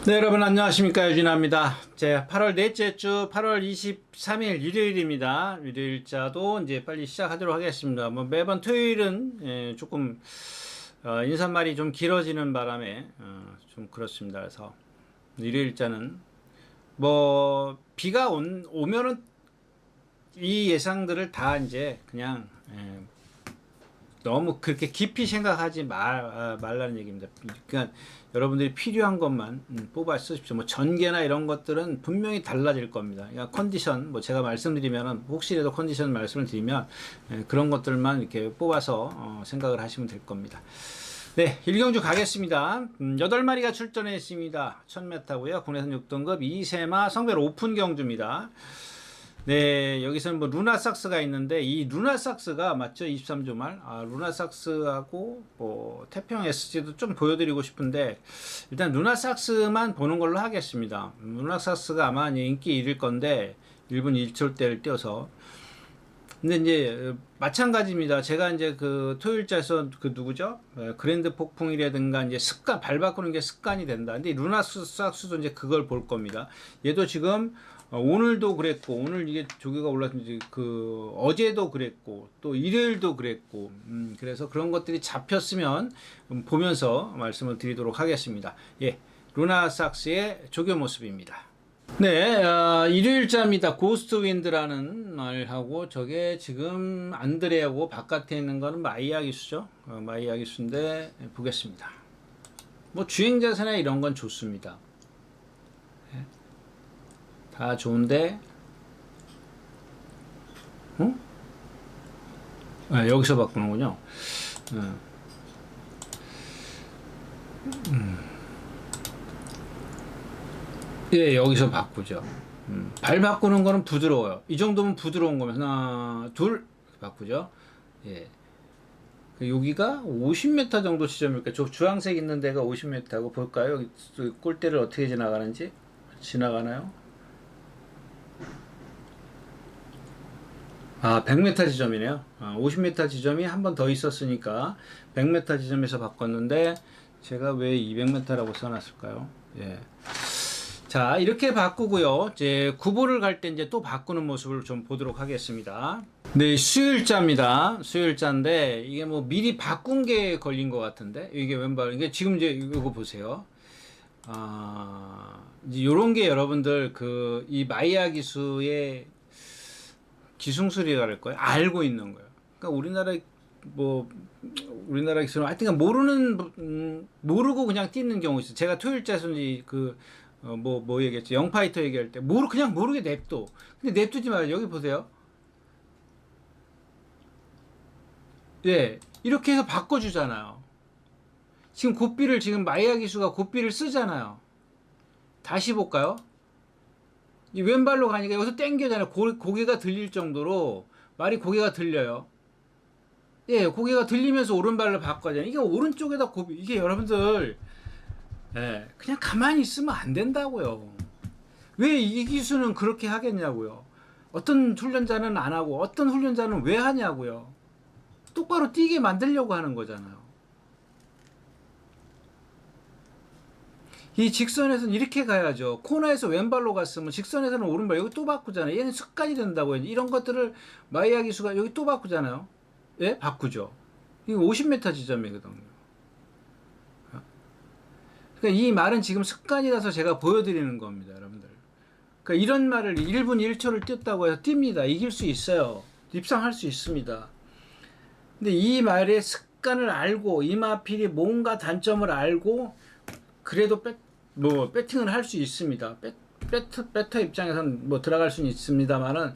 네, 여러분 안녕하십니까, 유진아입니다. 제 8월 넷째 주 8월 23일 일요일입니다. 일요일자도 이제 빨리 시작하도록 하겠습니다. 뭐 매번 토요일은 조금 인사말이 좀 길어지는 바람에 좀 그렇습니다. 그래서 일요일자는 뭐 비가 오면은 이 예상들을 다 이제 그냥 너무 그렇게 깊이 생각하지 말라는 얘기입니다. 그러니까 여러분들이 필요한 것만 뽑아 쓰십시오. 뭐 전개나 이런 것들은 분명히 달라질 겁니다. 그러니까 컨디션, 뭐 제가 말씀드리면은 혹시라도 컨디션 말씀을 드리면 그런 것들만 이렇게 뽑아서 생각을 하시면 될 겁니다. 네, 일경주 가겠습니다. 8마리가 출전했습니다. 1000m고요. 국내선 6등급 2세마 성별 오픈 경주입니다. 네, 여기서는 뭐 루나삭스가 있는데 이 루나삭스가 맞죠? 23조 말. 루나삭스하고 뭐 태평 SG도 좀 보여드리고 싶은데 일단 루나삭스만 보는 걸로 하겠습니다. 루나삭스가 아마 인기 1일 건데 1분 1초대를 띄어서. 근데 이제 마찬가지입니다. 제가 이제 그 토요일자에서 그 누구죠? 그랜드 폭풍이라든가 이제 습관 발 바꾸는 게 습관이 된다. 근데 루나삭스도 이제 그걸 볼 겁니다. 얘도 지금 오늘도 그랬고, 오늘 이게 조개가 올랐는지 그 어제도 그랬고, 또 일요일도 그랬고, 그래서 그런 것들이 잡혔으면 보면서 말씀을 드리도록 하겠습니다. 예, 루나삭스의 조교 모습입니다. 네, 일요일자입니다. 고스트 윈드라는 말하고 저게 지금 안드레하고 바깥에 있는 거는 마이야 기수죠. 마이야 기수인데 보겠습니다. 뭐 주행자세나 이런 건 좋습니다. 다 좋은데, 여기서 바꾸는군요. 예, 여기서 바꾸죠. 발 바꾸는 거는 부드러워요. 이 정도면 부드러운 거면 하나, 둘 바꾸죠. 예. 여기가 50m 정도 지점일까? 저 주황색 있는 데가 50m고 볼까요? 여기 꼴대를 어떻게 지나가는지 지나가나요? 100m 지점이네요. 50m 지점이 한 번 더 있었으니까 100m 지점에서 바꿨는데 제가 왜 200m라고 써놨을까요? 예. 자, 이렇게 바꾸고요. 이제 구보를 갈 때 이제 또 바꾸는 모습을 좀 보도록 하겠습니다. 네, 수요일자입니다. 수요일자인데 이게 뭐 미리 바꾼 게 걸린 것 같은데 이게 왼발 이게 지금 이제 이거 보세요. 이제 요런 게 여러분들 그 이 마이야 기수의 기승술이라 할 거예요. 알고 있는 거예요. 그러니까 우리나라 기술은 하여튼 모르고 그냥 뛰는 경우 있어요. 제가 토요일자에서 뭐 얘기했죠. 영파이터 얘기할 때 그냥 모르게 냅둬. 근데 냅두지 말아요. 여기 보세요. 예, 이렇게 해서 바꿔주잖아요. 지금 고삐를 지금 마이야 기수가 고삐를 쓰잖아요. 다시 볼까요? 이 왼발로 가니까 여기서 땡겨잖아요. 고개가 들릴 정도로 말이 고개가 들려요. 예, 고개가 들리면서 오른발로 바꿔잖아요. 이게 오른쪽에다 이게 여러분들 그냥 가만히 있으면 안 된다고요. 왜 이 기수는 그렇게 하겠냐고요. 어떤 훈련자는 안 하고 어떤 훈련자는 왜 하냐고요. 똑바로 뛰게 만들려고 하는 거잖아요. 이 직선에서는 이렇게 가야죠. 코너에서 왼발로 갔으면 직선에서는 오른발 여기 또 바꾸잖아요. 얘는 습관이 된다고요. 이런 것들을 마이야 기수가 여기 또 바꾸잖아요. 예? 바꾸죠. 이거 50m 지점이거든요. 그러니까 이 말은 지금 습관이라서 제가 보여드리는 겁니다, 여러분들. 그러니까 이런 말을 1분 1초를 뛰었다고 해서 뜁니다. 이길 수 있어요. 입상할 수 있습니다. 근데 이 말의 습관을 알고 이마필이 뭔가 단점을 알고 그래도 배팅을 할 수 있습니다. 배터 입장에서는 뭐 들어갈 수는 있습니다만은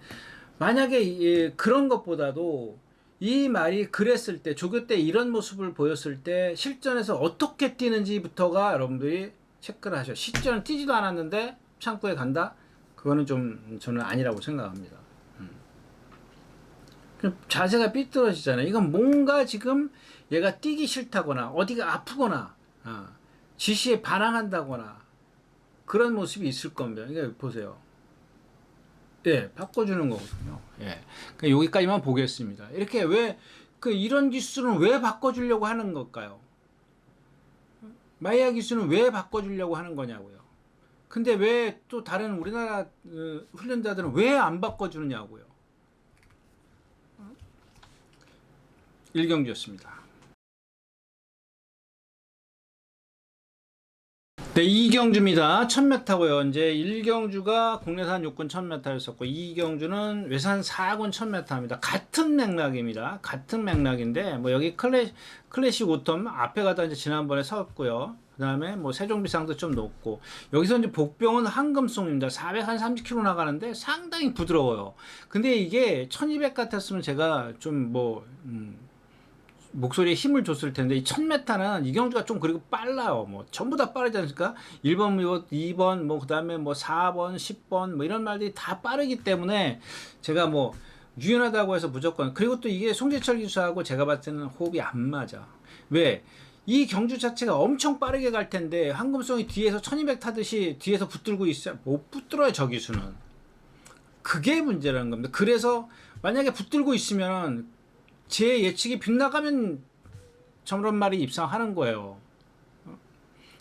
만약에 그런 것보다도 이 말이 그랬을 때 조교 때 이런 모습을 보였을 때 실전에서 어떻게 뛰는지부터가 여러분들이 체크를 하셔. 실전은 뛰지도 않았는데 창구에 간다? 그거는 좀 저는 아니라고 생각합니다. 자세가 삐뚤어지잖아요. 이건 뭔가 지금 얘가 뛰기 싫다거나 어디가 아프거나 지시에 반항한다거나 그런 모습이 있을 겁니다. 이게 보세요. 예, 바꿔주는 거거든요. 예. 그러니까 여기까지만 보겠습니다. 이렇게 이런 기수는 왜 바꿔주려고 하는 걸까요? 마이야 기수는 왜 바꿔주려고 하는 거냐고요. 근데 왜 또 다른 우리나라 훈련자들은 왜 안 바꿔주느냐고요. 일경주였습니다. 네, 이경주입니다. 1000m고요. 이제 일경주가 국내산 육군 1000m였었고 이경주는 외산 4군 1000m입니다. 같은 맥락입니다. 같은 맥락인데 뭐 여기 클래식 오텀 앞에 가다 이제 지난번에 섰고요. 그다음에 뭐 세종비상도 좀 높고 여기서 이제 복병은 황금송입니다. 430km 나가는데 상당히 부드러워요. 근데 이게 1200 같았으면 제가 좀 목소리에 힘을 줬을 텐데 이 1000m는 이경주가 좀 그리고 빨라요. 뭐 전부 다 빠르지 않습니까? 1번, 2번, 뭐 그다음에 뭐 4번, 10번 뭐 이런 말들이 다 빠르기 때문에 제가 뭐 유연하다고 해서 무조건 그리고 또 이게 송재철 기수하고 제가 봤을 때는 호흡이 안 맞아. 왜? 이 경주 자체가 엄청 빠르게 갈 텐데 황금송이 뒤에서 1200 타듯이 뒤에서 붙들고 있어요. 못 붙들어요, 저 기수는. 그게 문제라는 겁니다. 그래서 만약에 붙들고 있으면 제 예측이 빗나가면 저런 말이 입상하는 거예요.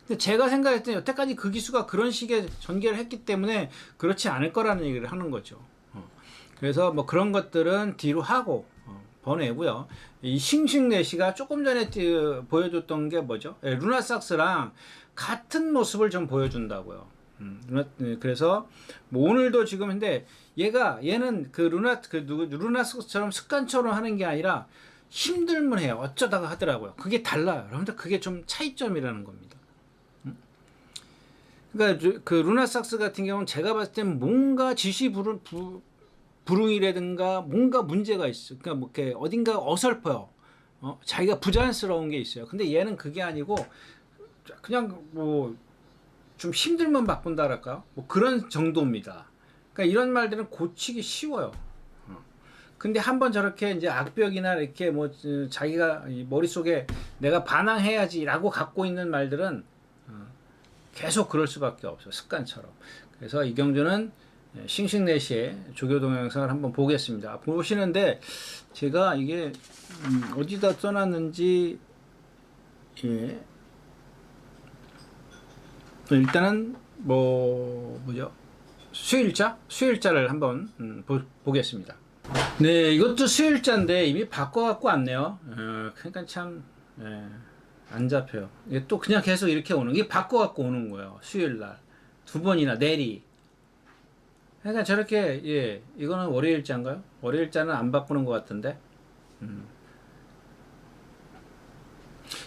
근데 제가 생각했을 때 여태까지 그 기수가 그런 식의 전개를 했기 때문에 그렇지 않을 거라는 얘기를 하는 거죠. 그래서 뭐 그런 것들은 뒤로 하고 보내고요. 이 싱싱내시가 조금 전에 보여줬던 게 뭐죠? 루나삭스랑 같은 모습을 좀 보여준다고요. 그래서 뭐 오늘도 지금 근데 얘는 그 루나삭스처럼 습관처럼 하는 게 아니라 힘들면 해요. 어쩌다가 하더라고요. 그게 달라요. 여러분들 그게 좀 차이점이라는 겁니다. 그러니까 그 루나삭스 같은 경우는 제가 봤을 때는 뭔가 불응이라든가 뭔가 문제가 있어. 그러니까 뭐 이렇게 어딘가 어설퍼요. 자기가 부자연스러운 게 있어요. 근데 얘는 그게 아니고 그냥 뭐 좀 힘들면 바꾼다랄까요? 뭐 그런 정도입니다. 그러니까 이런 말들은 고치기 쉬워요. 근데 한번 저렇게 이제 악벽이나 이렇게 뭐 자기가 머릿속에 내가 반항해야지라고 갖고 있는 말들은 계속 그럴 수밖에 없어요. 습관처럼. 그래서 이경주는 싱싱내시의 조교 동영상을 한번 보겠습니다. 보시는데 제가 이게 어디다 써놨는지 일단은 뭐죠? 수요일자를 한번 보겠습니다. 네, 이것도 수요일자인데 이미 바꿔갖고 왔네요. 그러니까 참 안 잡혀요. 이게 또 그냥 계속 이렇게 오는 이게 바꿔갖고 오는 거예요. 수요일날 2번이나 내리. 그러니까 저렇게 이거는 월요일자인가요? 월요일자는 안 바꾸는 것 같은데.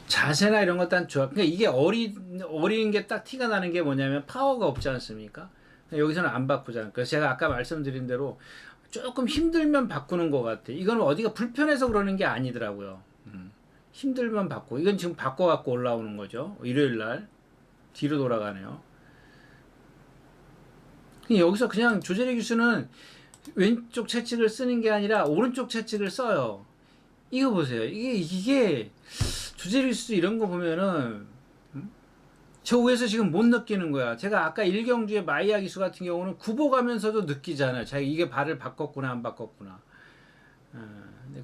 자세나 이런 것도 좋아. 그러니까 이게 어린 게 딱 티가 나는 게 뭐냐면 파워가 없지 않습니까? 여기서는 안 바꾸잖아요. 그래서 제가 아까 말씀드린 대로 조금 힘들면 바꾸는 것 같아. 이건 어디가 불편해서 그러는 게 아니더라고요. 힘들면 바꾸고. 이건 지금 바꿔갖고 올라오는 거죠. 일요일날. 뒤로 돌아가네요. 여기서 그냥 조재리 교수는 왼쪽 채찍을 쓰는 게 아니라 오른쪽 채찍을 써요. 이거 보세요. 이게 조재리 교수 이런 거 보면은 저 위에서 지금 못 느끼는 거야. 제가 아까 일경주의 마이야 기수 같은 경우는 굽어가면서도 느끼잖아요. 자기 이게 발을 바꿨구나 안 바꿨구나.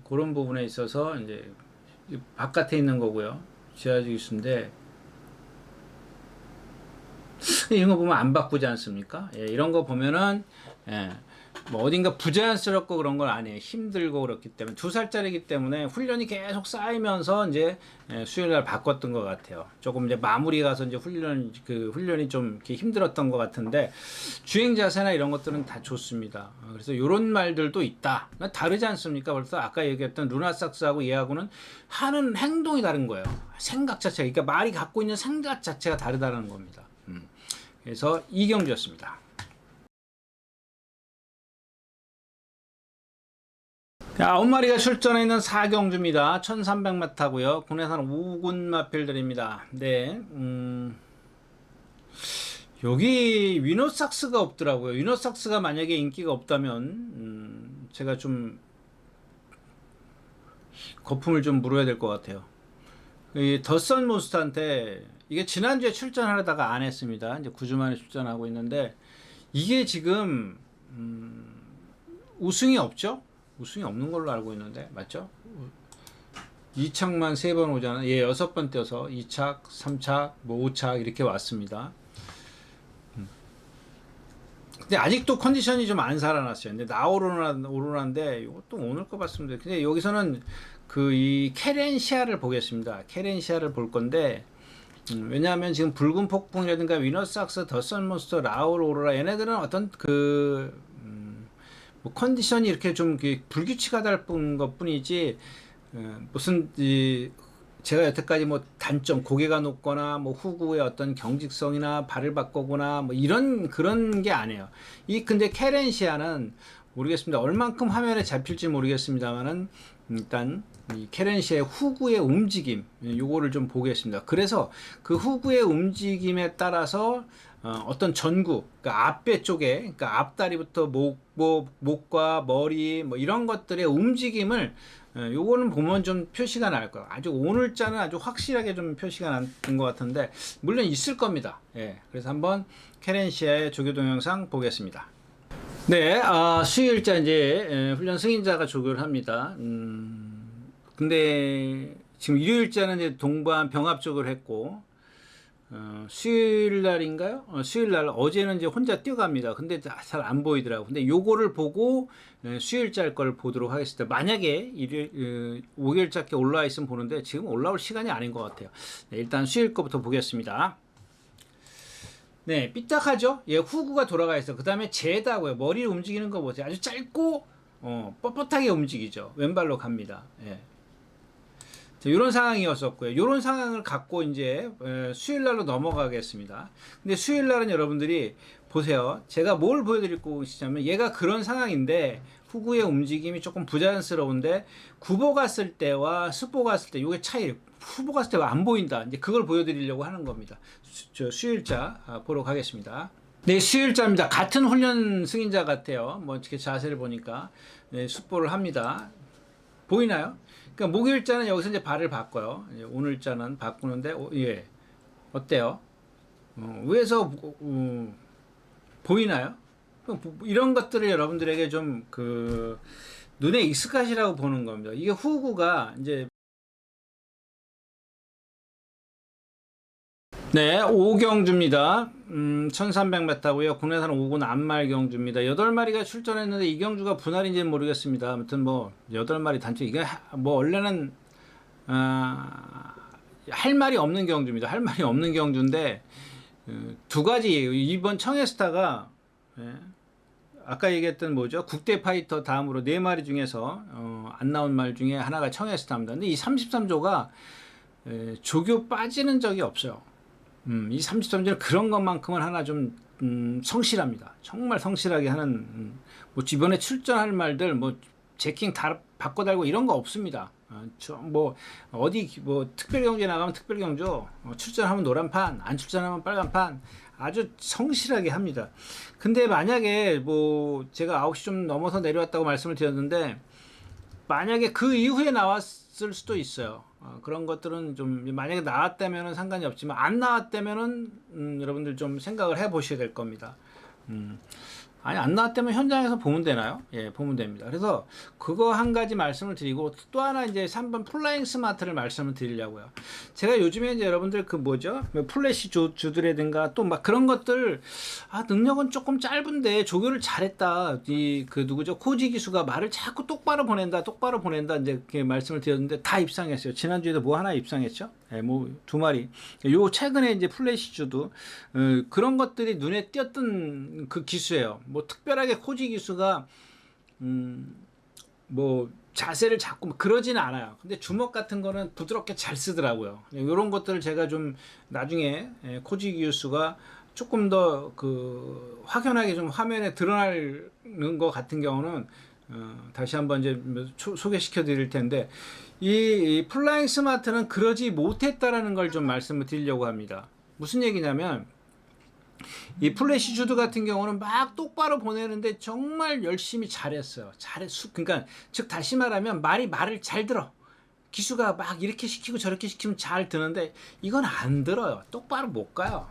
그런 부분에 있어서 이제 바깥에 있는 거고요. 지하주 기수인데 이런 거 보면 안 바꾸지 않습니까? 이런 거 보면은 뭐 어딘가 부자연스럽고 그런 건 아니에요. 힘들고 그렇기 때문에 2살짜리기 때문에 훈련이 계속 쌓이면서 이제 수요일날 바꿨던 것 같아요. 조금 이제 마무리 가서 이제 훈련이 좀 이렇게 힘들었던 것 같은데 주행 자세나 이런 것들은 다 좋습니다. 그래서 이런 말들도 있다. 다르지 않습니까? 벌써 아까 얘기했던 루나삭스하고 얘하고는 하는 행동이 다른 거예요. 생각 자체가 그러니까 말이 갖고 있는 생각 자체가 다르다는 겁니다. 그래서 이경주였습니다. 9마리가 출전해 있는 4경주입니다. 1300m고요. 국내산 5군 마필들입니다. 네, 여기 위너삭스가 없더라고요. 위너삭스가 만약에 인기가 없다면 제가 좀 거품을 좀 물어야 될 것 같아요. 이 더선 모스트한테 이게 지난주에 출전하려다가 안 했습니다. 이제 9주 만에 출전하고 있는데 이게 지금 우승이 없죠? 우승이 없는 걸로 알고 있는데 맞죠? 2착만 3번 오잖아요. 6번 떼서 2착, 3착, 뭐 5착 이렇게 왔습니다. 근데 아직도 컨디션이 좀 안 살아났어요. 근데 오로라인데 이것도 오늘 거 봤습니다. 근데 여기서는 그 이 케렌시아를 보겠습니다. 케렌시아를 볼 건데 왜냐하면 지금 붉은 폭풍이라든가 위너스악스, 더선몬스터, 라울, 오로라 얘네들은 어떤 뭐 컨디션이 이렇게 좀 불규칙하다는 것뿐이지 무슨 제가 여태까지 뭐 단점 고개가 높거나 뭐 후구의 어떤 경직성이나 발을 바꾸거나 뭐 이런 그런 게 아니에요. 근데 케렌시아는 모르겠습니다. 얼만큼 화면에 잡힐지 모르겠습니다만은 일단 이 케렌시아의 후구의 움직임 요거를 좀 보겠습니다. 그래서 그 후구의 움직임에 따라서 어떤 전구, 그러니까 앞배 쪽에, 그러니까 앞다리부터 목과 머리 뭐 이런 것들의 움직임을 요거는 보면 좀 표시가 날 거예요. 아주 오늘자는 아주 확실하게 좀 표시가 난 것 같은데 물론 있을 겁니다. 예, 그래서 한번 케렌시아의 조교 동영상 보겠습니다. 네, 수요일자 이제 훈련 승인자가 조교를 합니다. 근데 지금 일요일자는 이제 동반 병합 조교를 했고 수요일 날인가요? 수요일 날 어제는 이제 혼자 뛰어갑니다. 근데 잘 안 보이더라고. 근데 요거를 보고 수요일자 걸 보도록 하겠습니다. 만약에 5개월짜리 올라와 있으면 보는데 지금 올라올 시간이 아닌 것 같아요. 네, 일단 수요일 거부터 보겠습니다. 네, 삐딱하죠? 예, 후구가 돌아가 있어. 그 다음에 제다고요. 머리를 움직이는 거 보세요. 아주 짧고 뻣뻣하게 움직이죠. 왼발로 갑니다. 예. 이런 상황이었었고요. 이런 상황을 갖고 이제 수요일 날로 넘어가겠습니다. 근데 수요일 날은 여러분들이 보세요. 제가 뭘 보여드릴 것이냐면 얘가 그런 상황인데 후구의 움직임이 조금 부자연스러운데 구보 갔을 때와 수보 갔을 때 요게 차이. 후보 갔을 때 안 보인다. 이제 그걸 보여드리려고 하는 겁니다. 수요일자 보러 가겠습니다. 네, 수요일자입니다. 같은 훈련 승인자 같아요. 뭐 이렇게 자세를 보니까 네, 숙보를 합니다. 보이나요? 그러니까 목요일자는 여기서 이제 발을 바꿔요. 오늘자는 바꾸는데 예, 어때요? 위에서 보이나요? 이런 것들을 여러분들에게 좀 눈에 익숙하시라고 보는 겁니다. 이게 후구가 이제 네, 5경주입니다. 1300m고요. 국내산 5군 안말 경주입니다. 8마리가 출전했는데 이 경주가 분할인지는 모르겠습니다. 아무튼 뭐 8마리 단체 이게 뭐 원래는 할 말이 없는 경주입니다. 할 말이 없는 경주인데 두 가지예요. 이번 청해스타가 아까 얘기했던 뭐죠? 국대 파이터 다음으로 4마리 중에서 안 나온 말 중에 하나가 청해스타입니다. 근데 이 33조가 조교 빠지는 적이 없어요. 이 33조는 그런 것만큼은 하나 좀 성실합니다. 정말 성실하게 하는 뭐 이번에 출전할 말들 뭐 제킹 다 바꿔 달고 이런 거 없습니다. 뭐 어디 뭐 특별 경주에 나가면 특별 경주, 출전하면 노란 판, 안 출전하면 빨간 판, 아주 성실하게 합니다. 근데 만약에 뭐 제가 9시 좀 넘어서 내려왔다고 말씀을 드렸는데 만약에 그 이후에 나왔을 수도 있어요. 그런 것들은 좀 만약에 나왔다면은 상관이 없지만 안 나왔다면은 여러분들 좀 생각을 해 보셔야 될 겁니다. 아니 안 나왔다면 현장에서 보면 되나요? 예, 보면 됩니다. 그래서 그거 한 가지 말씀을 드리고 또 하나 이제 3번 플라잉 스마트를 말씀을 드리려고요. 제가 요즘에 이제 여러분들 뭐죠? 플래시 주드라든가 또 막 그런 것들 능력은 조금 짧은데 조교를 잘했다. 누구죠? 코지 기수가 말을 자꾸 똑바로 보낸다 이제 이렇게 말씀을 드렸는데 다 입상했어요. 지난주에도 뭐 하나 입상했죠? 예, 뭐 2마리. 요 최근에 이제 플래시 주도 그런 것들이 눈에 띄었던 그 기수예요. 뭐 특별하게 코지 기수가 뭐 자세를 잡고 뭐 그러지는 않아요. 근데 주먹 같은 거는 부드럽게 잘 쓰더라고요. 이런 것들을 제가 좀 나중에 코지 기수가 조금 더 확연하게 좀 화면에 드러나는 것 같은 경우는 다시 한번 이제 소개시켜 드릴 텐데 이 플라잉 스마트는 그러지 못했다라는 걸 좀 말씀을 드리려고 합니다. 무슨 얘기냐면 이 플래시 주드 같은 경우는 막 똑바로 보내는데 정말 열심히 잘했어요. 그러니까 즉 다시 말하면 말을 잘 들어. 기수가 막 이렇게 시키고 저렇게 시키면 잘 드는데 이건 안 들어요. 똑바로 못 가요.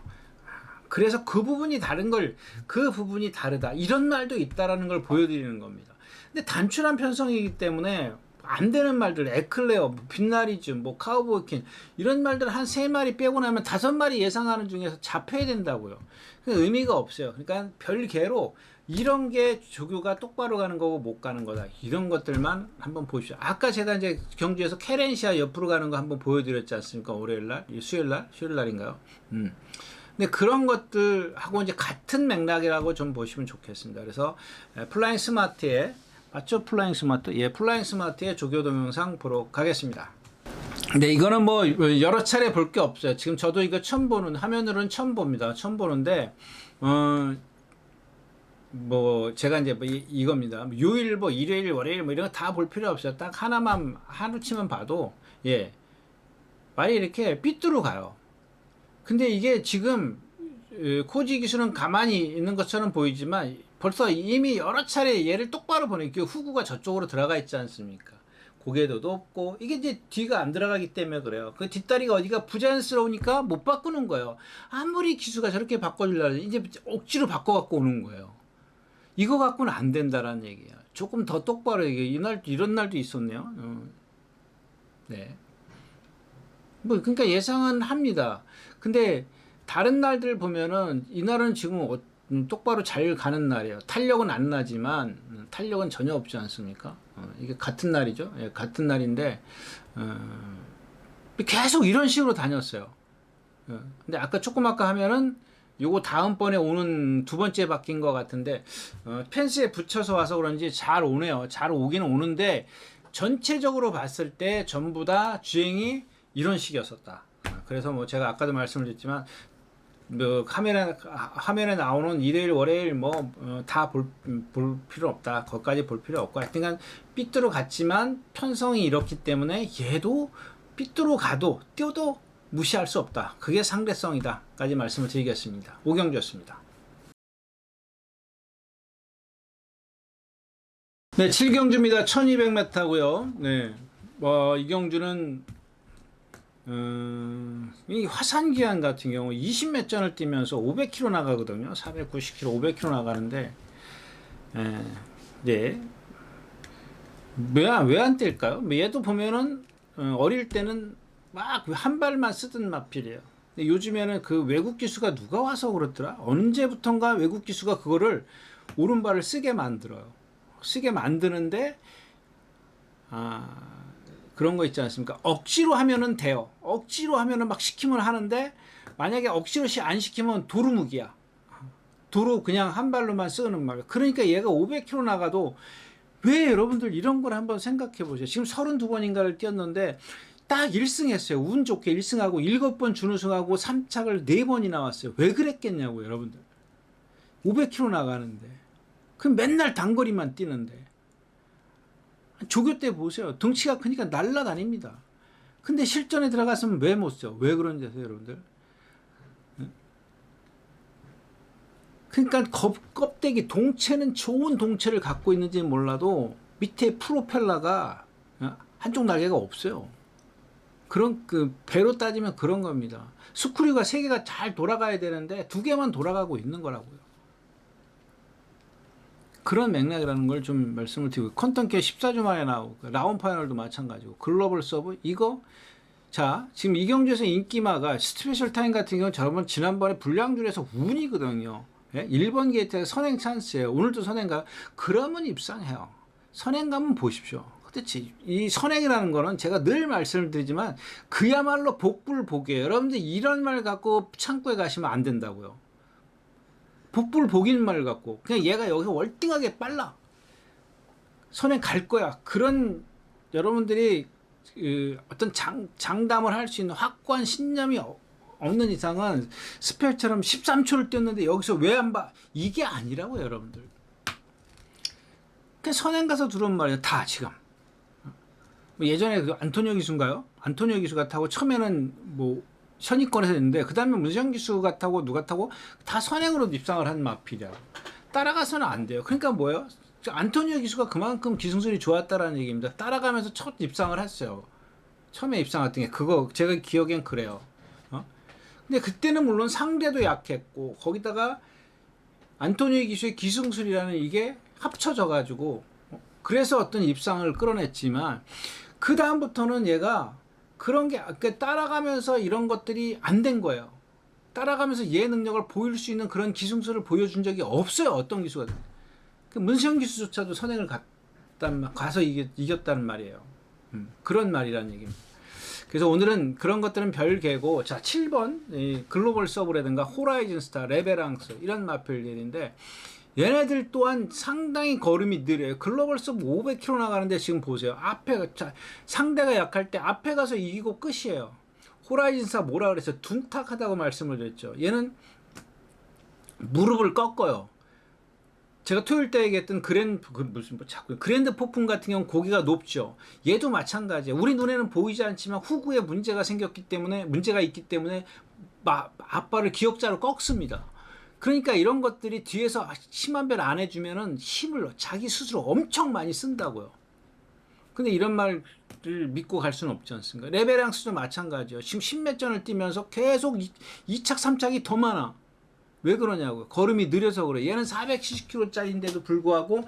그래서 그 부분이 다르다. 이런 말도 있다라는 걸 보여드리는 겁니다. 근데 단순한 편성이기 때문에 안 되는 말들, 에클레어, 뭐 빛나리즈, 뭐 카우보이킨 이런 말들 한 3마리 빼고 나면 5마리 예상하는 중에서 잡혀야 된다고요. 의미가 없어요. 그러니까 별개로 이런 게 조교가 똑바로 가는 거고 못 가는 거다. 이런 것들만 한번 보십시오. 아까 제가 이제 경주에서 케렌시아 옆으로 가는 거 한번 보여드렸지 않습니까? 월요일 날, 수요일 날인가요? 근데 그런 것들하고 이제 같은 맥락이라고 좀 보시면 좋겠습니다. 그래서 플라잉 스마트의 맞죠? 플라잉 스마트? 예, 플라잉 스마트의 조교 동영상 보러 가겠습니다. 근데 이거는 뭐 여러 차례 볼 게 없어요. 지금 저도 이거 처음 보는, 화면으로는 처음 봅니다. 처음 보는데 뭐 제가 이제 뭐 이겁니다. 요일보, 일요일, 월요일 뭐 이런 거 다 볼 필요 없어요. 딱 하나만 하루치만 봐도 예 말이 이렇게 삐뚤어 가요. 근데 이게 지금 코지 기술은 가만히 있는 것처럼 보이지만 벌써 이미 여러 차례 얘를 똑바로 보내고 후구가 저쪽으로 들어가 있지 않습니까? 고개도 높고 이게 이제 뒤가 안 들어가기 때문에 그래요. 그 뒷다리가 어디가 부자연스러우니까 못 바꾸는 거예요. 아무리 기수가 저렇게 바꿔주려고 이제 억지로 바꿔갖고 오는 거예요. 이거 갖고는 안 된다라는 얘기야. 조금 더 똑바로 이날 이런 날도 있었네요. 네. 뭐 그러니까 예상은 합니다. 근데 다른 날들 보면은 이날은 지금 똑바로 잘 가는 날이에요. 탄력은 안 나지만 탄력은 전혀 없지 않습니까? 이게 같은 날이죠. 예, 같은 날인데 계속 이런 식으로 다녔어요. 근데 아까 조금 아까 하면은 요거 다음번에 오는 두 번째 바뀐 것 같은데 펜스에 붙여서 와서 그런지 잘 오네요. 잘 오기는 오는데 전체적으로 봤을 때 전부 다 주행이 이런 식이었었다. 그래서 뭐 제가 아까도 말씀을 드렸지만 뭐 화면에 나오는 일요일 월요일 뭐 다 볼 필요 없다. 거기까지 볼 필요 없고 하여튼간 삐뚤어 갔지만 편성이 이렇기 때문에 얘도 삐뚤어 가도 뛰어도 무시할 수 없다. 그게 상대성이다. 까지 말씀을 드리겠습니다. 오경주였습니다. 네, 7경주입니다. 1200m고요. 네. 이 경주는 이 화산기한 같은 경우 20몇 전을 뛰면서 500km 나가거든요. 490km, 500km 나가는데 네. 왜 안 뛸까요? 얘도 보면은 어릴 때는 막 한 발만 쓰던 마필이에요. 근데 요즘에는 그 외국 기수가 누가 와서 그렇더라? 언제부턴가 외국 기수가 그거를 오른발을 쓰게 만들어요. 쓰게 만드는데 그런 거 있지 않습니까? 억지로 하면은 돼요. 억지로 하면은 막 시키면 하는데 만약에 억지로 안 시키면 도루묵이야. 도루 그냥 한 발로만 쓰는 말. 그러니까 얘가 500km 나가도 왜 여러분들 이런 걸 한번 생각해 보세요. 지금 32번인가를 뛰었는데 딱 1승 했어요. 운 좋게 1승하고 7번 준우승하고 3착을 4번이 나왔어요. 왜 그랬겠냐고 여러분들. 500km 나가는데. 그럼 맨날 단거리만 뛰는데. 조교 때 보세요. 덩치가 크니까 날라다닙니다. 근데 실전에 들어갔으면 왜 못 써? 왜 그런지 아세요, 여러분들? 그러니까 껍데기, 동체는 좋은 동체를 갖고 있는지 몰라도 밑에 프로펠러가 한쪽 날개가 없어요. 그런 배로 따지면 그런 겁니다. 스크류가 3개가 잘 돌아가야 되는데 2개만 돌아가고 있는 거라고요. 그런 맥락이라는 걸 좀 말씀을 드리고 컨턴케어 14주 만에 나오고 라운 파이널도 마찬가지고 글로벌 서브 이거 자 지금 이경주에서 인기마가 스페셜 타임 같은 경우는 저번 지난번에 불량줄에서 운이거든요. 예? 1번 게이트에 선행 찬스예요. 오늘도 선행가 그러면 입상해요. 선행 가면 보십시오. 그렇지. 이 선행이라는 거는 제가 늘 말씀을 드리지만 그야말로 복불복이에요. 여러분들 이런 말 갖고 창고에 가시면 안 된다고요. 복불복인 말 갖고 그냥 얘가 여기서 월등하게 빨라. 선행 갈 거야. 그런 여러분들이 어떤 장담을 할 수 있는 확고한 신념이 없는 이상은 스펠처럼 13초를 뛰었는데 여기서 왜 안 봐? 이게 아니라고요, 여러분들. 그냥 선행 가서 들어온 말이에요. 다 지금. 예전에 그 안토니오 기수인가요? 안토니오 기수가 타고 처음에는 뭐 선입권에서 했는데 그 다음에 문세영 기수가 타고 누가 타고 다 선행으로 입상을 한 마필이야. 따라가서는 안 돼요. 그러니까 뭐예요? 안토니오 기수가 그만큼 기승술이 좋았다라는 얘기입니다. 따라가면서 첫 입상을 했어요. 처음에 입상했던 게 그거 제가 기억엔 그래요. 근데 그때는 물론 상대도 약했고 거기다가 안토니오 기수의 기승술이라는 이게 합쳐져 가지고 그래서 어떤 입상을 끌어냈지만 그 다음부터는 얘가 그런 게 따라가면서 이런 것들이 안 된 거예요. 따라가면서 얘 능력을 보일 수 있는 그런 기술을 보여준 적이 없어요. 어떤 기수가. 그 문세영 기수조차도 선행을 가서 이겼다는 말이에요. 그런 말이라는 얘기입니다. 그래서 오늘은 그런 것들은 별개고, 자, 7번 글로벌 서브라든가 호라이즌 스타, 레베랑스 이런 마필들인데 얘네들 또한 상당히 걸음이 느려요. 글로벌 서브 500km 나가는데 지금 보세요. 앞에 상대가 약할 때 앞에 가서 이기고 끝이에요. 호라이즌 스타 뭐라 그랬어요? 둔탁하다고 말씀을 드렸죠. 얘는 무릎을 꺾어요. 제가 토요일 때 얘기했던 그랜드 폭풍 같은 경우는 고기가 높죠. 얘도 마찬가지예요. 우리 눈에는 보이지 않지만 후구에 문제가 있기 때문에 앞발을 기역자로 꺾습니다. 그러니까 이런 것들이 뒤에서 심한 별 안 해주면은 힘을 자기 스스로 엄청 많이 쓴다고요. 근데 이런 말을 믿고 갈 수는 없지 않습니까? 레베랑스도 마찬가지예요. 지금 10몇 전을 뛰면서 계속 2착, 3착이 더 많아. 왜 그러냐고요. 걸음이 느려서 그래. 얘는 470kg짜리인데도 불구하고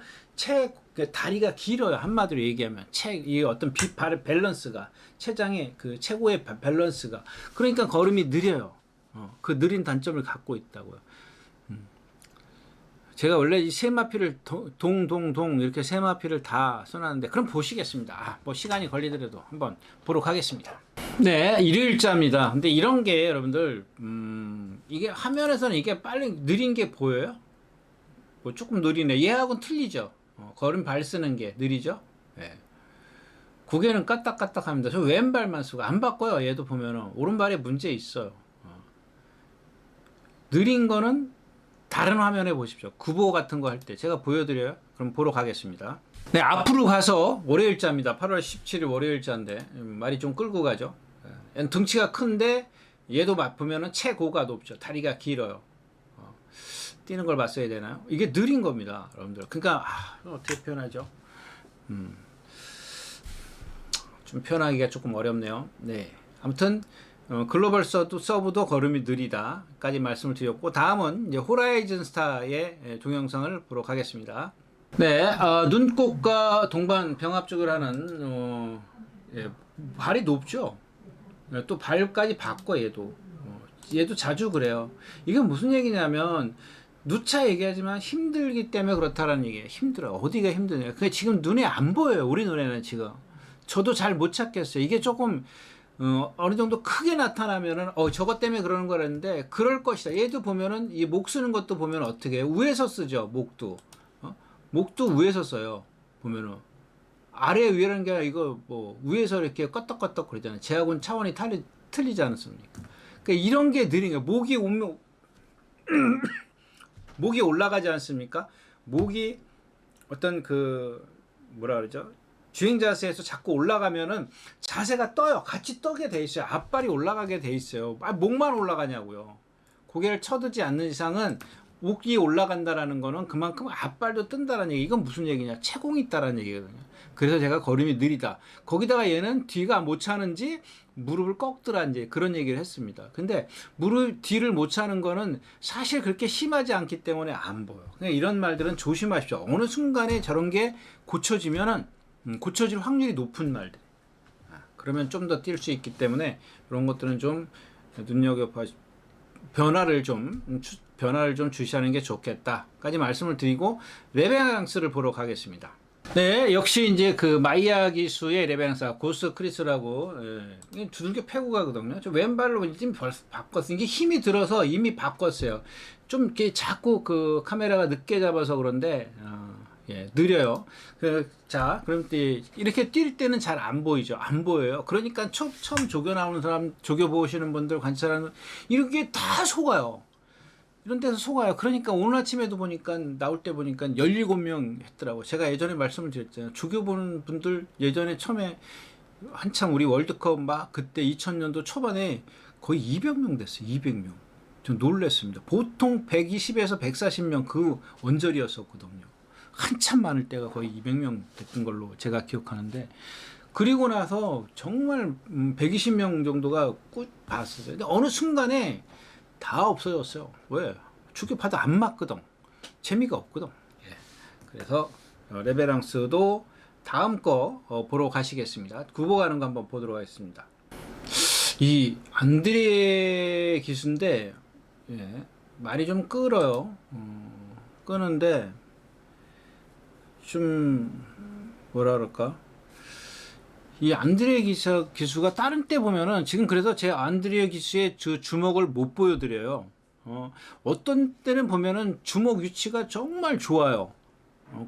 다리가 길어요. 한마디로 얘기하면 이 어떤 밸런스가 체장의 그 최고의 밸런스가, 그러니까 걸음이 느려요. 그 느린 단점을 갖고 있다고요. 제가 원래 이 세 마피를 동동동 이렇게 세 마피를 다 써놨는데 그럼 보시겠습니다. 뭐 시간이 걸리더라도 한번 보러 가겠습니다. 네, 일요일자입니다. 근데 이런 게 여러분들 이게 화면에서는 이게 빨리 느린 게 보여요? 뭐 조금 느리네. 얘하고는 틀리죠. 걸음 발 쓰는 게 느리죠. 네. 고개는 까딱까딱합니다. 저 왼발만 쓰고 안 바꿔요. 얘도 보면은 오른발에 문제 있어요. 느린 거는 다른 화면에 보십시오. 구보 같은 거 할 때 제가 보여드려요. 그럼 보러 가겠습니다. 네, 앞으로 가서 월요일자입니다. 8월 17일 월요일자인데 말이 좀 끌고 가죠. 등치가 큰데 얘도 보면은 최고가 높죠. 다리가 길어요. 뛰는 걸 봤어야 되나요? 이게 느린 겁니다, 여러분들. 그러니까 어떻게 표현하죠? 좀 표현하기가 조금 어렵네요. 네, 아무튼 글로벌 서브도 걸음이 느리다까지 말씀을 드렸고, 다음은 이제 호라이즌 스타의 동영상을 보러 가겠습니다. 네, 눈꽃과 동반 병합죽을 하는 발이 높죠. 또 발까지 바꿔. 얘도 자주 그래요. 이건 무슨 얘기냐면 누차 얘기하지만 힘들기 때문에 그렇다라는 얘기예요. 힘들어. 어디가 힘드냐? 그게 지금 눈에 안 보여요. 우리 눈에는 지금. 저도 잘 못 찾겠어요. 이게 조금 어느 정도 크게 나타나면은 저것 때문에 그러는 거라는데 그럴 것이다. 얘도 보면은 이 목 쓰는 것도 보면 어떻게 해요? 위에서 쓰죠. 목도 위에서 써요. 보면은 아래 위라는 게 아니라 이거 뭐 위에서 이렇게 껐덕껐덕 그러잖아요. 쟤하고는 차원이 틀리지 않습니까? 그러니까 이런 게 느린 거예요. 목이 올라가지 않습니까? 목이 어떤 뭐라 그러죠? 주행 자세에서 자꾸 올라가면은 자세가 떠요. 같이 떠게 돼 있어요. 앞발이 올라가게 돼 있어요. 목만 올라가냐고요. 고개를 쳐드지 않는 이상은 목이 올라간다라는 거는 그만큼 앞발도 뜬다라는 얘기. 이건 무슨 얘기냐? 채공이 있다라는 얘기거든요. 그래서 제가 걸음이 느리다. 거기다가 얘는 뒤가 못 차는지 무릎을 꺾더라는지 그런 얘기를 했습니다. 근데 뒤를 못 차는 거는 사실 그렇게 심하지 않기 때문에 안 보여. 그러니까 이런 말들은 조심하십시오. 어느 순간에 저런 게 고쳐지면은 고쳐질 확률이 높은 말들. 그러면 좀 더 뛸 수 있기 때문에 그런 것들은 좀 눈여겨봐. 변화를 좀 주시하는 게 좋겠다까지 말씀을 드리고 레베랑스를 보러 가겠습니다. 네, 역시 이제 그 마이야 기수의 레베랑스 고스 크리스라고 두들겨 패고 가거든요. 저 왼발로 이미 벌써 바꿨어요. 이게 힘이 들어서 이미 바꿨어요. 좀 이렇게 자꾸 그 카메라가 늦게 잡아서 그런데 느려요. 자, 그럼 이렇게 뛸 때는 잘 안 보이죠. 안 보여요. 그러니까 처음 조교 나오는 사람, 조교 보시는 분들, 관찰하는 이렇게 다 속아요. 이런 데서 속아요. 그러니까 오늘 아침에도 보니까 나올 때 보니까 17명 했더라고. 제가 예전에 말씀을 드렸잖아요. 조교 보는 분들 예전에 처음에 한참 우리 월드컵 막 그때 2000년도 초반에 거의 200명 됐어요. 200명. 좀 놀랐습니다. 보통 120에서 140명 그 언저리였었거든요. 한참 많을 때가 거의 200명 됐던 걸로 제가 기억하는데, 그리고 나서 정말 120명 정도가 꾹 봤었어요. 근데 어느 순간에 다 없어졌어요. 왜? 주교파도 안 맞거든. 재미가 없거든. 그래서 레베랑스도 다음 거 보러 가시겠습니다. 굽어가는 거 한번 보도록 하겠습니다. 이 안드레 기수인데 예, 말이 좀 끌어요. 끄는데 좀 뭐라 그럴까? 이 안드레 기수가 다른 때 보면은 지금 그래서 제 안드레 기수의 주먹을 못 보여드려요. 어떤 때는 보면은 주먹 위치가 정말 좋아요.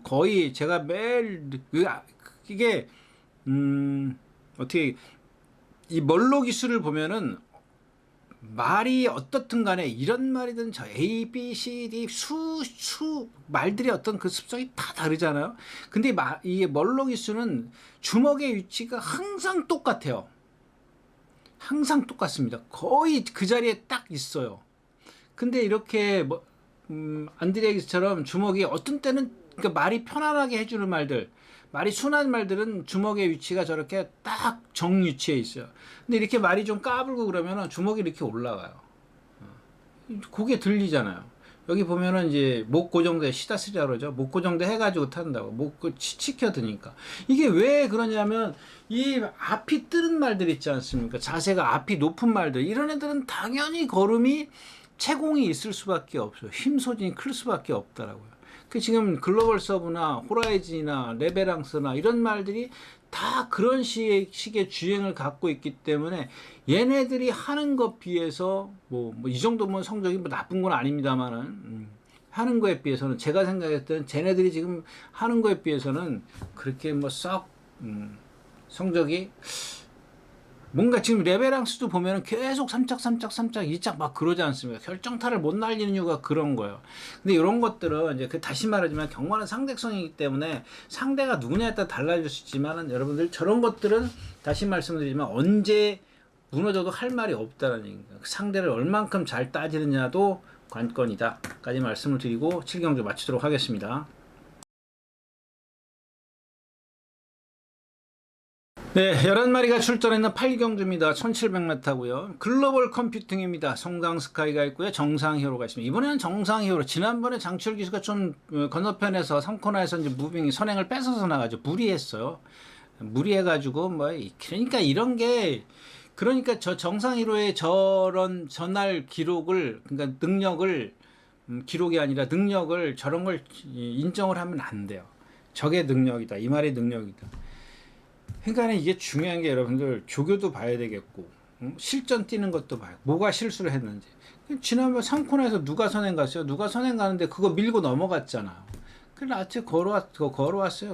거의 제가 매일 이게 어떻게 이 멀로 기술을 보면은 말이 어떻든 간에 이런 말이든 저 A, B, C, D 수 말들이 어떤 그 습성이 다 다르잖아요. 근데 이 멀로 기술은 주먹의 위치가 항상 똑같아요. 항상 똑같습니다. 거의 그 자리에 딱 있어요. 근데 이렇게 안드레 기술처럼 주먹이 어떤 때는 그러니까 말이 편안하게 해주는 말들, 말이 순한 말들은 주먹의 위치가 저렇게 딱 정위치에 있어요. 근데 이렇게 말이 좀 까불고 그러면은 주먹이 이렇게 올라가요. 그게 들리잖아요. 여기 보면은 이제 목 고정대 시다스리라고 그러죠. 목 고정대 해가지고 탄다고. 목 치켜드니까. 이게 왜 그러냐면 이 앞이 뜨는 말들 있지 않습니까? 자세가 앞이 높은 말들. 이런 애들은 당연히 걸음이 채공이 있을 수밖에 없어요. 힘 소진이 클 수밖에 없다라고요. 그 지금 글로벌 서브나 호라이즌이나 레베랑스나 이런 말들이 다 그런 식의 주행을 갖고 있기 때문에 얘네들이 하는 것 비해서 뭐 이 정도면 성적이 뭐 나쁜 건 아닙니다만은 하는 거에 비해서는 제가 생각했을 때는 쟤네들이 지금 하는 거에 비해서는 그렇게 뭐 썩 성적이 뭔가 지금 레베랑스도 보면은 계속 3짝 2짝 막 그러지 않습니까? 결정타를 못 날리는 이유가 그런 거예요. 근데 이런 것들은 이제 다시 말하지만 경마는 상대성이기 때문에 상대가 누구냐에 따라 달라질 수 있지만은 여러분들 저런 것들은 다시 말씀드리지만 언제 무너져도 할 말이 없다는 얘기입니다. 상대를 얼만큼 잘 따지느냐도 관건이다까지 말씀을 드리고 7경주 마치도록 하겠습니다. 네, 11마리가 출전했는 8경주입니다. 1700m고요. 글로벌 컴퓨팅입니다. 성당 스카이가 있고요. 정상 히어로가 있습니다. 이번에는 정상 히어로. 지난번에 장철 기수가 좀 건너편에서 3코너에서 이제 무빙이 선행을 뺏어서 나가죠. 무리했어요. 무리해가지고 뭐 그러니까 이런 게 그러니까 저 정상 히어로의 저런 전날 기록을 그러니까 능력을 기록이 아니라 능력을 저런 걸 인정을 하면 안 돼요. 저게 능력이다. 이 말이 능력이다. 그러니까 이게 중요한 게 여러분들 조교도 봐야 되겠고 실전 뛰는 것도 봐요. 뭐가 실수를 했는지. 지난번 3코너에서 누가 선행 갔어요? 누가 선행 가는데 그거 밀고 넘어갔잖아요. 그래 아침에 걸어왔어요.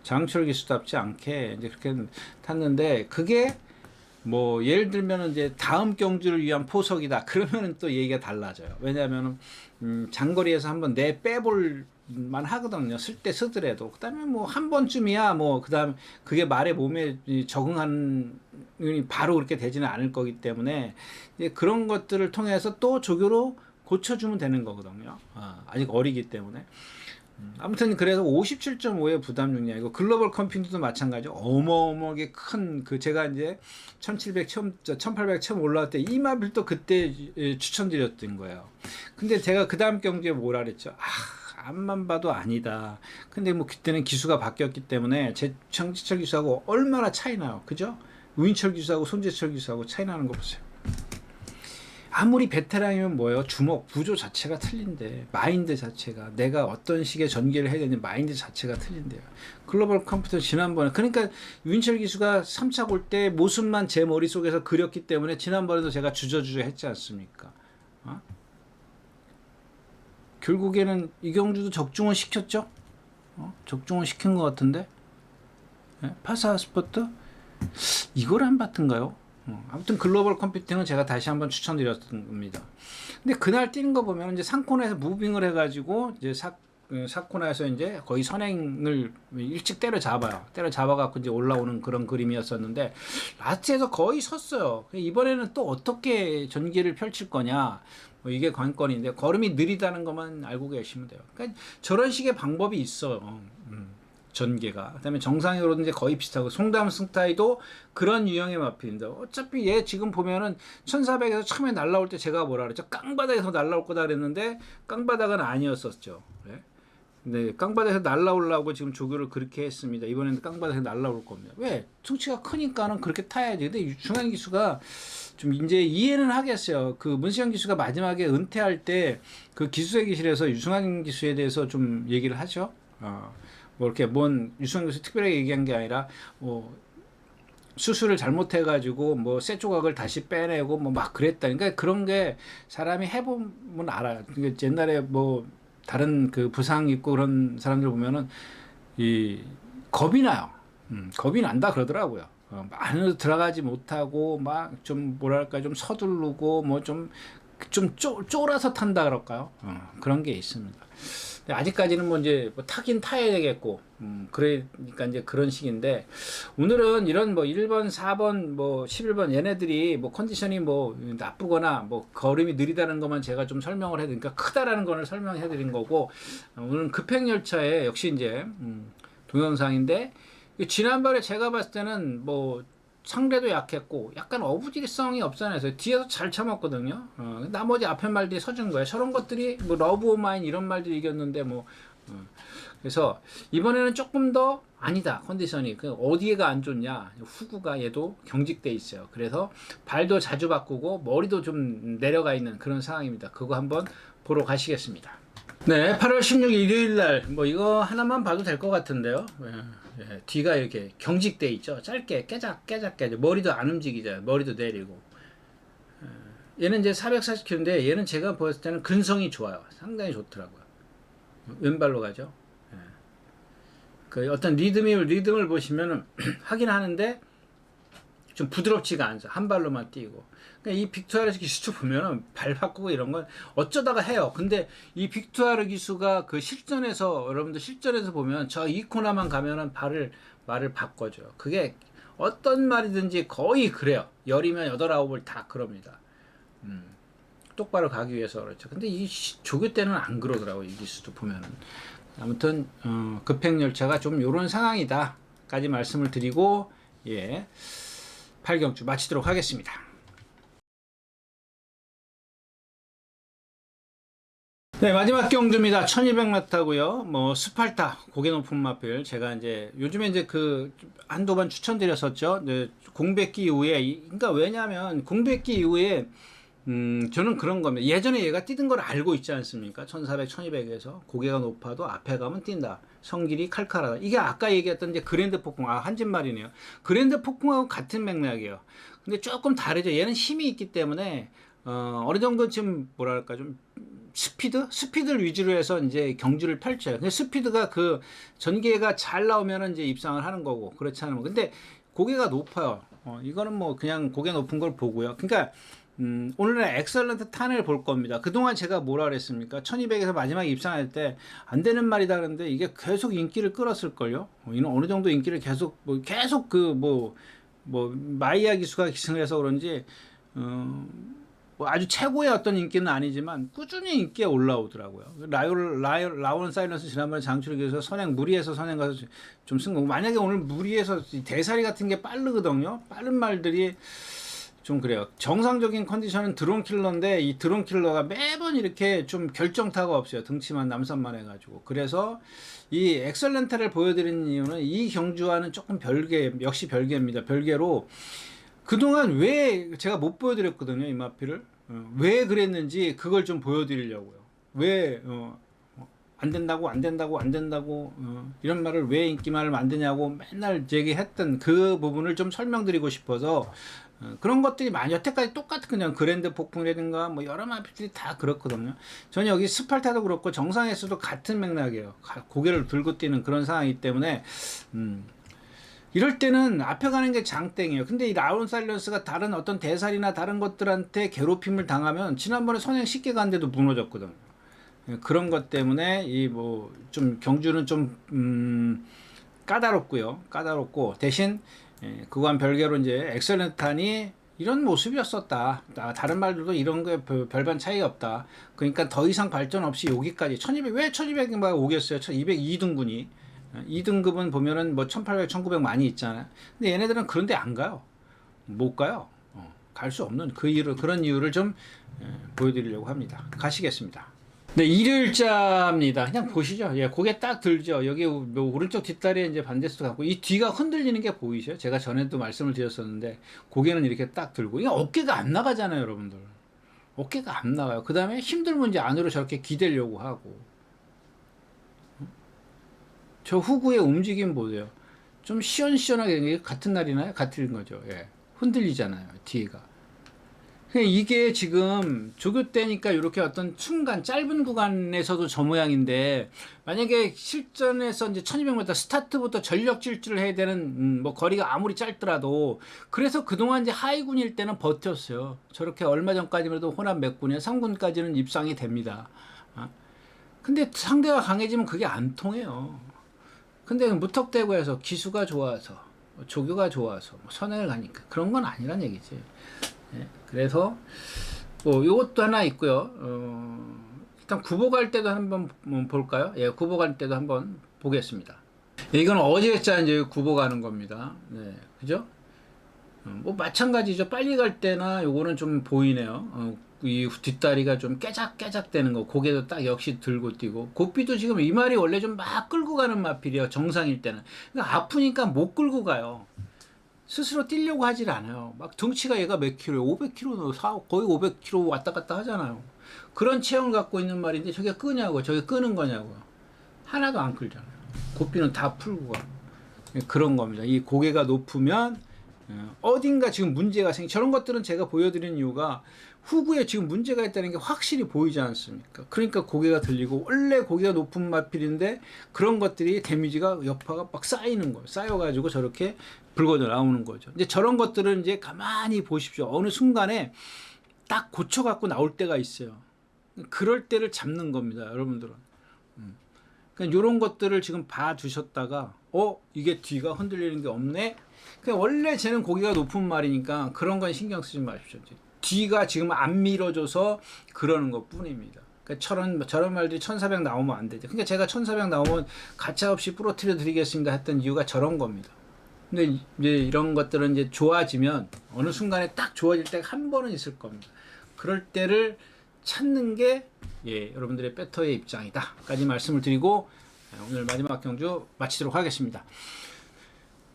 장철 기수답지 않게 이제 그렇게 탔는데 그게 뭐 예를 들면 이제 다음 경주를 위한 포석이다. 그러면은 또 얘기가 달라져요. 왜냐하면 장거리에서 한번 내 빼볼 만 하거든요. 쓸 때 쓰더라도. 그다음에 뭐 한 번쯤이야 뭐 그다음 그게 말의 몸에 적응하는 바로 그렇게 되지는 않을 거기 때문에 이제 그런 것들을 통해서 또 조교로 고쳐주면 되는 거거든요. 아직 어리기 때문에. 아무튼 그래서 57.5의 부담 중량이고 글로벌 컴퓨터도 마찬가지죠. 어마어마하게 큰 그 제가 이제 1700 처음 1800 처음 올라올 때 이마빌 또 그때 추천드렸던 거예요. 근데 제가 그 다음 경주에 뭐라 그랬죠? 앞만 봐도 아니다. 근데 뭐 그때는 기수가 바뀌었기 때문에 제 정지철 기수하고 얼마나 차이 나요. 그죠? 우인철 기수하고 손재철 기수하고 차이 나는 거 보세요. 아무리 베테랑이면 뭐예요? 주먹 구조 자체가 틀린데 마인드 자체가 내가 어떤 식의 전개를 해야 되는지 마인드 자체가 틀린데요. 글로벌 컴퓨터 지난번에 그러니까 윤철 기수가 3차 볼 때 모습만 제 머릿속에서 그렸기 때문에 지난번에도 제가 주저주저 했지 않습니까? 결국에는 이경주도 적중을 시켰죠? 적중을 시킨 것 같은데 파사 스포트 이걸 안 봤던가요? 아무튼 글로벌 컴퓨팅은 제가 다시 한번 추천드렸던 겁니다. 근데 그날 뛰는 거 보면 이제 상코너에서 무빙을 해가지고 이제 사코너에서 이제 거의 선행을 일찍 때려잡아갖고 이제 올라오는 그런 그림이었었는데 라스트에서 거의 섰어요. 이번에는 또 어떻게 전개를 펼칠 거냐 뭐 이게 관건인데 걸음이 느리다는 것만 알고 계시면 돼요. 그러니까 저런 식의 방법이 있어요. 전개가. 그다음에 정상으로는 이제 거의 비슷하고 송담 승타이도 그런 유형의 마필인데 어차피 얘 지금 보면은 1400에서 처음에 날라올 때 제가 뭐라 그랬죠? 깡바닥에서 날라올 거다 그랬는데 깡바닥은 아니었었죠. 네? 네, 깡바닥에서 날라오려고 지금 조교를 그렇게 했습니다. 이번에는 깡바닥에서 날라올 겁니다. 왜? 덩치가 크니까는 그렇게 타야지. 근데 유승환 기수가 좀 이제 이해는 하겠어요. 그 문시영 기수가 마지막에 은퇴할 때 그 기수의 기실에서 유승환 기수에 대해서 좀 얘기를 하죠. 뭐 이렇게 뭔 유승환 기수 특별하게 얘기한 게 아니라 뭐 수술을 잘못해가지고 뭐 쇠 조각을 다시 빼내고 뭐 막 그랬다. 그러니까 그런 게 사람이 해보면 알아요. 그러니까 옛날에 뭐 다른 그 부상 있고 그런 사람들 보면은 이 겁이 나요. 겁이 난다 그러더라고요. 안으로 들어가지 못하고 막 좀 뭐랄까 좀 서두르고 뭐 좀 쫄아서 탄다 그럴까요? 그런 게 있습니다. 근데 아직까지는 뭐 이제 뭐 타긴 타야 되겠고, 그러니까 이제 그런 식인데, 오늘은 이런 뭐 1번, 4번, 뭐 11번 얘네들이 뭐 컨디션이 뭐 나쁘거나 뭐 걸음이 느리다는 것만 제가 좀 설명을 해드리니까 크다라는 거를 설명해 드린 거고, 오늘은 급행열차에 역시 이제, 동영상인데, 지난번에 제가 봤을 때는 뭐 상대도 약했고 약간 어부지리성이 없잖아요. 뒤에서 잘 참았거든요. 나머지 앞에 말들이 서준 거예요. 저런 것들이 뭐 러브 오마인 이런 말들이 이겼는데 뭐 그래서 이번에는 조금 더 아니다 컨디션이 그 어디가 안 좋냐 후구가 얘도 경직돼 있어요. 그래서 발도 자주 바꾸고 머리도 좀 내려가 있는 그런 상황입니다. 그거 한번 보러 가시겠습니다. 네, 8월 16일 일요일 날 뭐 이거 하나만 봐도 될 것 같은데요. 예, 뒤가 이렇게 경직돼 있죠. 짧게 깨작 머리도 안 움직이잖아요. 머리도 내리고. 얘는 이제 440kg인데 얘는 제가 보았을 때는 근성이 좋아요. 상당히 좋더라고요. 왼발로 가죠. 예. 그 어떤 리듬을 보시면은 하긴 하는데 좀 부드럽지가 않죠. 한 발로만 뛰고. 그러니까 이 빅투아르 기수 보면은 발 바꾸고 이런 건 어쩌다가 해요. 근데 이 빅투아르 기수가 그 실전에서 여러분들 실전에서 보면 저 이 코너만 가면은 말을 바꿔줘요. 그게 어떤 말이든지 거의 그래요. 열이면 8, 9을 다 그럽니다. 똑바로 가기 위해서 그렇죠. 근데 이 조교 때는 안 그러더라고요. 이 기수도 보면은. 아무튼 급행열차가 좀 요런 상황이다까지 말씀을 드리고 예. 8경주 마치도록 하겠습니다. 네, 마지막 경주입니다. 1200m고요. 뭐 스팔타 고개 높은 마필 제가 이제 요즘에 이제 그 한두 번 추천드렸었죠. 네, 공백기 이후에 그러니까 왜냐하면 공백기 이후에 저는 그런 겁니다. 예전에 얘가 뛰던 걸 알고 있지 않습니까? 1400, 1200에서 고개가 높아도 앞에 가면 뛴다. 성질이 칼칼하다. 이게 아까 얘기했던 이제 그랜드 폭풍, 한진말이네요. 그랜드 폭풍하고 같은 맥락이에요. 근데 조금 다르죠. 얘는 힘이 있기 때문에 어느 정도 지금 뭐랄까 좀 스피드를 위주로 해서 이제 경주를 펼쳐요. 근데 스피드가 그 전개가 잘 나오면 이제 입상을 하는 거고 그렇지 않으면 근데 고개가 높아요. 이거는 뭐 그냥 고개 높은 걸 보고요. 그러니까 오늘은 엑설런트 탄을 볼 겁니다. 그동안 제가 뭐라 그랬습니까? 1200에서 마지막에 입상할 때 안 되는 말이다 그랬는데 이게 계속 인기를 끌었을걸요? 이는 어느 정도 인기를 계속 마이야 기수가 기승을 해서 그런지, 뭐 아주 최고의 어떤 인기는 아니지만 꾸준히 인기가 올라오더라고요. 라온 사이런스 지난번에 장출기에서 무리해서 선행 가서 좀 쓴 거고, 만약에 오늘 무리해서 대사리 같은 게 빠르거든요. 빠른 말들이 좀 그래요. 정상적인 컨디션은 드론 킬러인데 이 드론 킬러가 매번 이렇게 좀 결정타가 없어요. 등치만 남산만 해가지고. 그래서 이 엑셀런트를 보여드리는 이유는 이 경주와는 조금 역시 별개입니다. 별개로 그동안 왜 제가 못 보여드렸거든요. 이 마피를. 왜 그랬는지 그걸 좀 보여드리려고요. 왜 안 된다고 이런 말을 왜 인기말을 만드냐고 맨날 얘기했던 그 부분을 좀 설명드리고 싶어서 그런 것들이 많이 여태까지 똑같은 그냥 그랜드 폭풍이라든가 뭐 여러 마피들이 다 그렇거든요. 저는 여기 스팔타도 그렇고 정상에서도 같은 맥락이에요. 고개를 들고 뛰는 그런 상황이기 때문에 이럴 때는 앞에 가는 게 장땡이에요. 근데 이 라운 사일런스가 다른 어떤 대살이나 다른 것들한테 괴롭힘을 당하면 지난번에 선행 쉽게 갔는데도 무너졌거든요. 그런 것 때문에 이 뭐 좀 경주는 좀 까다롭고 대신 그거와 별개로 이제 엑셀런탄이 이런 모습이었었다. 다른 말들도 이런 거에 별반 차이가 없다. 그러니까 더 이상 발전 없이 여기까지 1200 왜 1200만 오겠어요? 1200 2등분이 2등급은 보면은 뭐 1800, 1900 많이 있잖아요. 근데 얘네들은 그런데 안 가요. 못 가요. 갈 수 없는 그런 이유를 좀 보여드리려고 합니다. 가시겠습니다. 네, 일요일자입니다. 그냥 보시죠. 예, 고개 딱 들죠. 여기 뭐 오른쪽 뒷다리에 이제 반대수도 갖고 이 뒤가 흔들리는 게 보이죠? 제가 전에도 말씀을 드렸었는데 고개는 이렇게 딱 들고 이게 어깨가 안 나가잖아요, 여러분들. 어깨가 안 나가요. 그 다음에 힘들면 이제 안으로 저렇게 기대려고 하고. 저 후구의 움직임 보세요. 좀 시원시원하게 같은 날이나요? 같은 거죠. 예. 흔들리잖아요, 뒤가. 이게 지금 조교 때니까 이렇게 어떤 순간 짧은 구간에서도 저 모양인데 만약에 실전에서 이제 1200m 스타트부터 전력 질주를 해야 되는 뭐 거리가 아무리 짧더라도 그래서 그동안 이제 하위군일 때는 버텼어요. 저렇게 얼마 전까지만 해도 호남 몇 군에 3군까지는 입상이 됩니다. 근데 상대가 강해지면 그게 안 통해요. 근데 무턱대고해서 기수가 좋아서 조교가 좋아서 선행을 가니까 그런 건 아니란 얘기지. 예, 그래서 뭐 요것도 하나 있고요. 일단 구보 갈 때도 한번 볼까요? 예, 구보 갈 때도 한번 보겠습니다. 예, 이건 어제자 이제 구보 가는 겁니다. 네, 그죠? 뭐 마찬가지죠. 빨리 갈 때나 요거는 좀 보이네요. 이 뒷다리가 좀 깨작깨작 되는 거, 고개도 딱 역시 들고 뛰고, 고삐도 지금 이 말이 원래 좀 막 끌고 가는 마필이에요. 정상일 때는. 그러니까 아프니까 못 끌고 가요. 스스로 뛰려고 하질 않아요. 막 덩치가 얘가 몇 킬로예요? 500kg, 거의 500kg 왔다 갔다 하잖아요. 그런 체형을 갖고 있는 말인데 저게 끄냐고, 저게 끄는 거냐고요. 하나도 안 끌잖아요. 고삐는 다 풀고 가. 그런 겁니다. 이 고개가 높으면 어딘가 지금 문제가 저런 것들은 제가 보여드리는 이유가 후구에 지금 문제가 있다는 게 확실히 보이지 않습니까? 그러니까 고개가 들리고 원래 고개가 높은 마필인데 그런 것들이 데미지가 여파가 막 쌓이는 거예요. 쌓여가지고 저렇게 불거져 나오는 거죠. 이제 저런 것들은 이제 가만히 보십시오. 어느 순간에 딱 고쳐갖고 나올 때가 있어요. 그럴 때를 잡는 겁니다, 여러분들은. 그러니까 이런 것들을 지금 봐두셨다가 이게 뒤가 흔들리는 게 없네. 그냥 원래 쟤는 고개가 높은 말이니까 그런 건 신경 쓰지 마십시오. 뒤가 지금 안 밀어줘서 그러는 것 뿐입니다. 그러니까 저런 말들이 1400 나오면 안 되죠. 그러니까 제가 1400 나오면 가차없이 부러뜨려 드리겠습니다 했던 이유가 저런 겁니다. 근데 이제 이런 것들은 이제 좋아지면 어느 순간에 딱 좋아질 때가 한 번은 있을 겁니다. 그럴 때를 찾는 게 여러분들의 배터의 입장이다까지 말씀을 드리고 오늘 마지막 경주 마치도록 하겠습니다.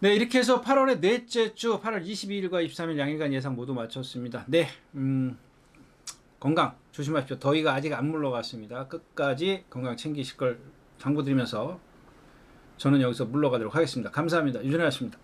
네, 이렇게 해서 8월의 넷째 주 8월 22일과 23일 양일간 예상 모두 마쳤습니다. 네, 건강 조심하십시오. 더위가 아직 안 물러갔습니다. 끝까지 건강 챙기실 걸 당부드리면서 저는 여기서 물러가도록 하겠습니다. 감사합니다. 유준하였습니다.